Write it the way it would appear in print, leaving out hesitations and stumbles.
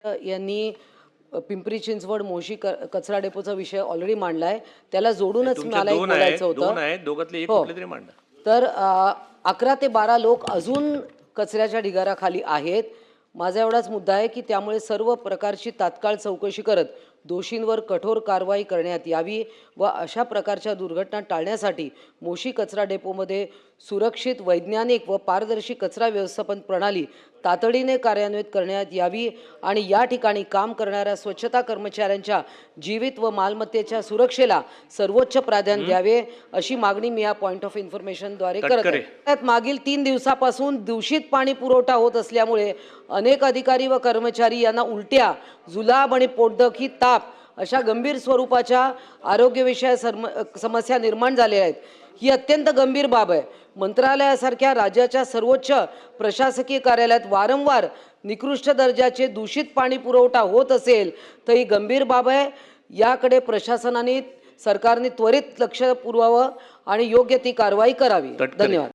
यांनी पिंपरी चिंचवड मोशी कचरा डेपोचा विषय ऑलरेडी मांडलाय, त्याला जोडूनच मला एक बोलायचं होतं. दोन आहेत, दोघातले एक कुठले तरी मांडा. तर 11 ते 12 लोक अजून कचऱ्याच्या ढिगाराखाली आहेत. माझा एवढाच मुद्दा आहे की त्यामुळे सर्व प्रकारची तात्काळ चौकशी करत दोषींवर कठोर कारवाई करण्यात यावी व अशा प्रकारच्या दुर्घटना टाळण्यासाठी मोशी कचरा डेपोमध्ये सुरक्षित, वैज्ञानिक व पारदर्शी कचरा व्यवस्थापन प्रणाली तातडीने कार्यान्वित करण्यात यावी आणि या ठिकाणी काम करणाऱ्या स्वच्छता कर्मचाऱ्यांच्या जीवित व मालमत्तेच्या सुरक्षेला सर्वोच्च प्राधान्य द्यावे अशी मागणी मी या पॉइंट ऑफ इन्फॉर्मेशनद्वारे करत आहे. त्यात मागील 3 दिवसापासून दूषित पाणी पुरवठा होत असल्यामुळे अनेक अधिकारी व कर्मचारी यांना उलट्या, जुलाब आणि पोटदुखी, ताप अशा गंभीर स्वरूपाच्या आरोग्यविषयक समस्या निर्माण झाल्या आहेत. ही अत्यंत गंभीर बाब आहे. मंत्रालयासारख्या राज्याच्या सर्वोच्च प्रशासकीय कार्यालयात वारंवार निकृष्ट दर्जाचे दूषित पाणी पुरवठा होत असेल तर ही गंभीर बाब आहे. याकडे सरकारने त्वरित लक्ष पुरवावं आणि योग्य ती कारवाई करावी. धन्यवाद.